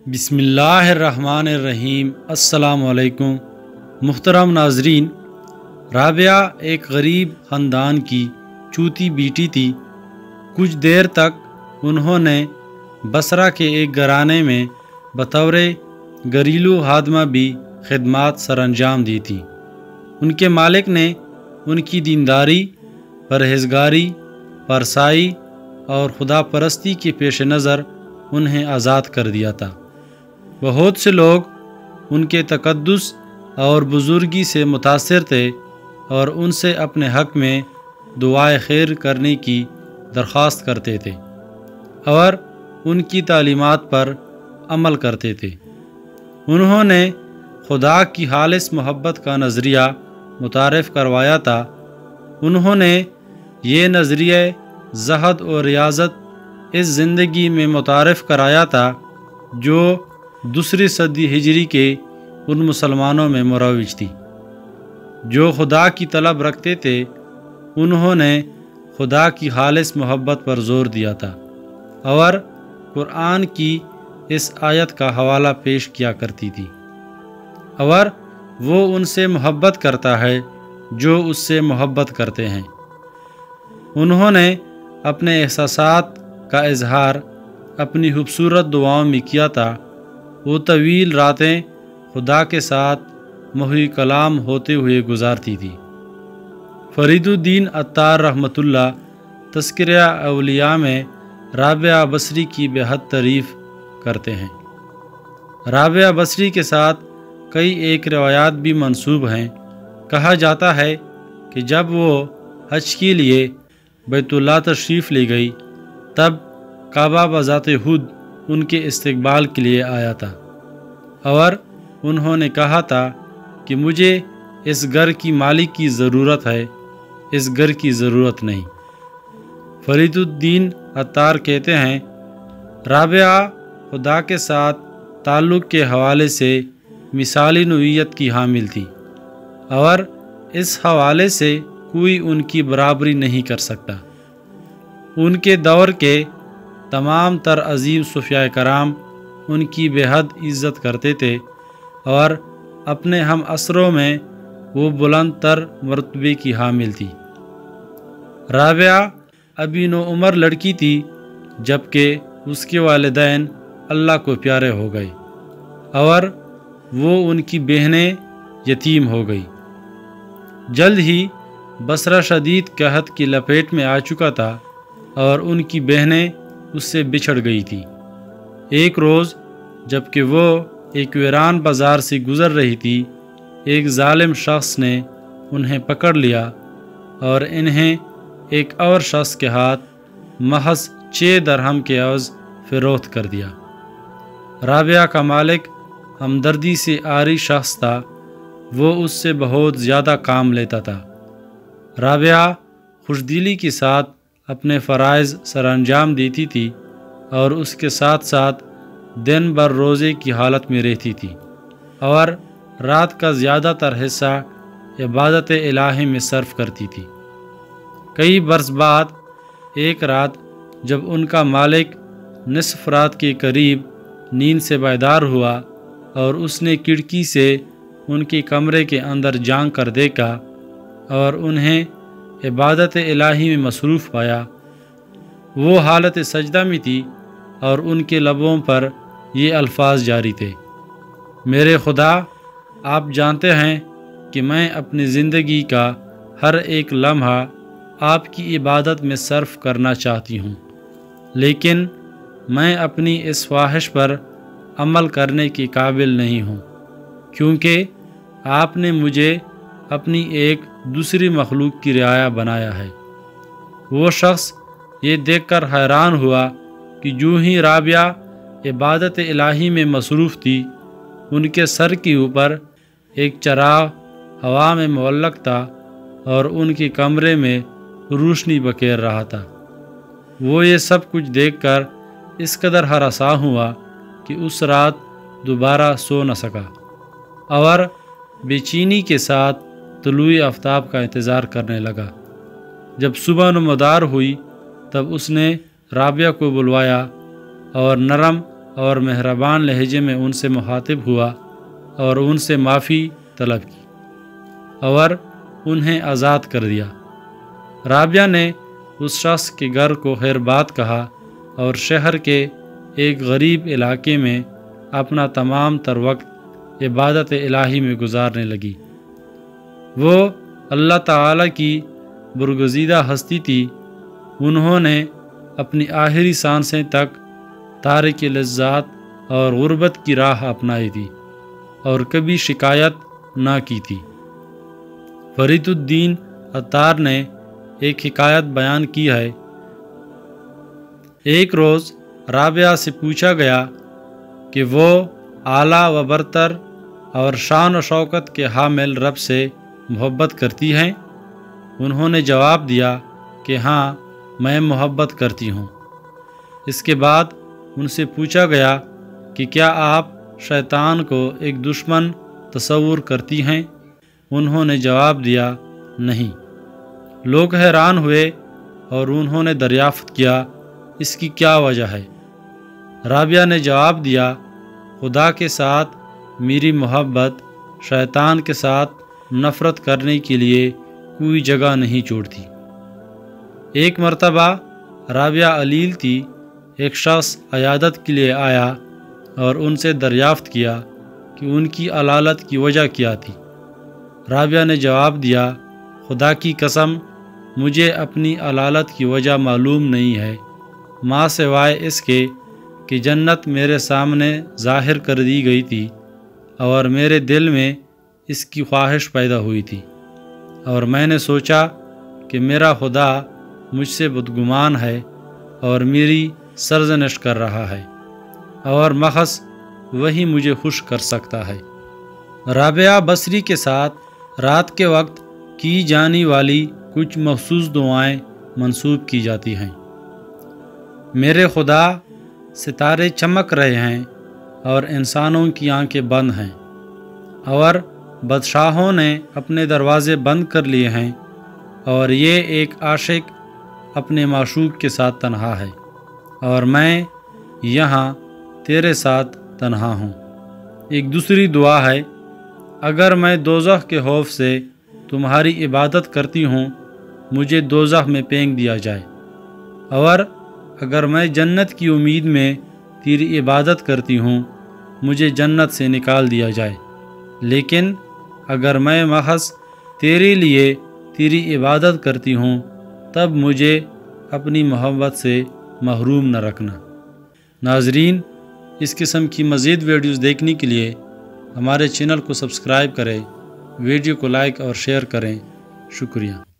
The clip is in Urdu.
بسم اللہ الرحمن الرحیم۔ السلام علیکم محترم ناظرین، رابعہ ایک غریب خاندان کی چوتی بیٹی تھی۔ کچھ دیر تک انہوں نے بصرہ کے ایک گھرانے میں بطور گھریلو خادمہ بھی خدمات سر انجام دی تھی۔ ان کے مالک نے ان کی دینداری، پرہیزگاری، پرسائی اور خدا پرستی کے پیش نظر انہیں آزاد کر دیا تھا۔ بہت سے لوگ ان کے تقدس اور بزرگی سے متاثر تھے اور ان سے اپنے حق میں دعائے خیر کرنے کی درخواست کرتے تھے اور ان کی تعلیمات پر عمل کرتے تھے۔ انہوں نے خدا کی خالص محبت کا نظریہ متعارف کروایا تھا۔ انہوں نے یہ نظریہ زہد اور ریاضت اس زندگی میں متعارف کرایا تھا جو دوسری صدی ہجری کے ان مسلمانوں میں مروج تھی جو خدا کی طلب رکھتے تھے۔ انہوں نے خدا کی خالص محبت پر زور دیا تھا اور قرآن کی اس آیت کا حوالہ پیش کیا کرتی تھی، اور وہ ان سے محبت کرتا ہے جو اس سے محبت کرتے ہیں۔ انہوں نے اپنے احساسات کا اظہار اپنی خوبصورت دعاؤں میں کیا تھا۔ وہ طویل راتیں خدا کے ساتھ محو کلام ہوتے ہوئے گزارتی تھی۔ فرید الدین عطار رحمۃ اللہ تذکرہ اولیاء میں رابعہ بصری کی بے حد تعریف کرتے ہیں۔ رابعہ بصری کے ساتھ کئی ایک روایات بھی منسوب ہیں۔ کہا جاتا ہے کہ جب وہ حج کے لیے بیت اللہ تشریف لے گئی تب کعبہ بذات خود ان کے استقبال کے لیے آیا تھا اور انہوں نے کہا تھا کہ مجھے اس گھر کی مالک کی ضرورت ہے، اس گھر کی ضرورت نہیں۔ فرید الدین عطار کہتے ہیں، رابعہ خدا کے ساتھ تعلق کے حوالے سے مثالی نوعیت کی حامل تھی اور اس حوالے سے کوئی ان کی برابری نہیں کر سکتا۔ ان کے دور کے تمام تر عظیم صوفیاء کرام ان کی بے حد عزت کرتے تھے اور اپنے ہم عصروں میں وہ بلند تر مرتبے کی حامل تھی۔ رابعہ ابھی نوعمر لڑکی تھی جبکہ اس کے والدین اللہ کو پیارے ہو گئے اور وہ ان کی بہنیں یتیم ہو گئی۔ جلد ہی بصرہ شدید قحط کی لپیٹ میں آ چکا تھا اور ان کی بہنیں اس سے بچھڑ گئی تھی۔ ایک روز جبکہ وہ ایک ویران بازار سے گزر رہی تھی، ایک ظالم شخص نے انہیں پکڑ لیا اور انہیں ایک اور شخص کے ہاتھ محض 6 درہم کے عوض فروخت کر دیا۔ رابعہ کا مالک ہمدردی سے عاری شخص تھا، وہ اس سے بہت زیادہ کام لیتا تھا۔ رابعہ خوشدلی کے ساتھ اپنے فرائض سر انجام دیتی تھی اور اس کے ساتھ ساتھ دن بھر روزے کی حالت میں رہتی تھی اور رات کا زیادہ تر حصہ عبادت الہی میں صرف کرتی تھی۔ کئی برس بعد ایک رات جب ان کا مالک نصف رات کے قریب نیند سے بیدار ہوا اور اس نے کھڑکی سے ان کے کمرے کے اندر جھانک کر دیکھا اور انہیں عبادت الہی میں مصروف پایا، وہ حالت سجدہ میں تھی اور ان کے لبوں پر یہ الفاظ جاری تھے، میرے خدا، آپ جانتے ہیں کہ میں اپنی زندگی کا ہر ایک لمحہ آپ کی عبادت میں صرف کرنا چاہتی ہوں، لیکن میں اپنی اس خواہش پر عمل کرنے کے قابل نہیں ہوں کیونکہ آپ نے مجھے اپنی ایک دوسری مخلوق کی رعایا بنایا ہے۔ وہ شخص یہ دیکھ کر حیران ہوا کہ جو ہی رابعہ عبادت الہی میں مصروف تھی، ان کے سر کے اوپر ایک چراغ ہوا میں معلق تھا اور ان کے کمرے میں روشنی بکھیر رہا تھا۔ وہ یہ سب کچھ دیکھ کر اس قدر ہراساں ہوا کہ اس رات دوبارہ سو نہ سکا اور بے چینی کے ساتھ طلوع آفتاب کا انتظار کرنے لگا۔ جب صبح نمودار ہوئی تب اس نے رابعہ کو بلوایا اور نرم اور مہربان لہجے میں ان سے مخاطب ہوا اور ان سے معافی طلب کی اور انہیں آزاد کر دیا۔ رابعہ نے اس شخص کے گھر کو خیر بات کہا اور شہر کے ایک غریب علاقے میں اپنا تمام تر وقت عبادت الہی میں گزارنے لگی۔ وہ اللہ تعالیٰ کی برگزیدہ ہستی تھی۔ انہوں نے اپنی آخری سانسیں تک تارک لذات اور غربت کی راہ اپنائی تھی اور کبھی شکایت نہ کی تھی۔ فرید الدین عطار نے ایک حکایت بیان کی ہے۔ ایک روز رابعہ سے پوچھا گیا کہ وہ اعلیٰ و برتر اور شان و شوکت کے حامل رب سے محبت کرتی ہیں؟ انہوں نے جواب دیا کہ ہاں، میں محبت کرتی ہوں۔ اس کے بعد ان سے پوچھا گیا کہ کیا آپ شیطان کو ایک دشمن تصور کرتی ہیں؟ انہوں نے جواب دیا نہیں۔ لوگ حیران ہوئے اور انہوں نے دریافت کیا اس کی کیا وجہ ہے؟ رابعہ نے جواب دیا، خدا کے ساتھ میری محبت شیطان کے ساتھ نفرت کرنے کے لیے کوئی جگہ نہیں چھوڑتی۔ ایک مرتبہ رابعہ علیل تھی۔ ایک شخص عیادت کے لیے آیا اور ان سے دریافت کیا کہ ان کی علالت کی وجہ کیا تھی۔ رابعہ نے جواب دیا، خدا کی قسم، مجھے اپنی علالت کی وجہ معلوم نہیں ہے، ماں سوائے اس کے کہ جنت میرے سامنے ظاہر کر دی گئی تھی اور میرے دل میں اس کی خواہش پیدا ہوئی تھی، اور میں نے سوچا کہ میرا خدا مجھ سے بدگمان ہے اور میری سرزنش کر رہا ہے، اور محض وہی مجھے خوش کر سکتا ہے۔ رابعہ بصری کے ساتھ رات کے وقت کی جانے والی کچھ مخصوص دعائیں منسوب کی جاتی ہیں۔ میرے خدا، ستارے چمک رہے ہیں اور انسانوں کی آنکھیں بند ہیں، اور بادشاہوں نے اپنے دروازے بند کر لیے ہیں، اور یہ ایک عاشق اپنے معشوق کے ساتھ تنہا ہے، اور میں یہاں تیرے ساتھ تنہا ہوں۔ ایک دوسری دعا ہے، اگر میں دوزخ کے خوف سے تمہاری عبادت کرتی ہوں، مجھے دوزخ میں پھینک دیا جائے، اور اگر میں جنت کی امید میں تیری عبادت کرتی ہوں، مجھے جنت سے نکال دیا جائے، لیکن اگر میں محض تیرے لیے تیری عبادت کرتی ہوں، تب مجھے اپنی محبت سے محروم نہ رکھنا۔ ناظرین، اس قسم کی مزید ویڈیوز دیکھنے کے لیے ہمارے چینل کو سبسکرائب کریں، ویڈیو کو لائک اور شیئر کریں۔ شکریہ۔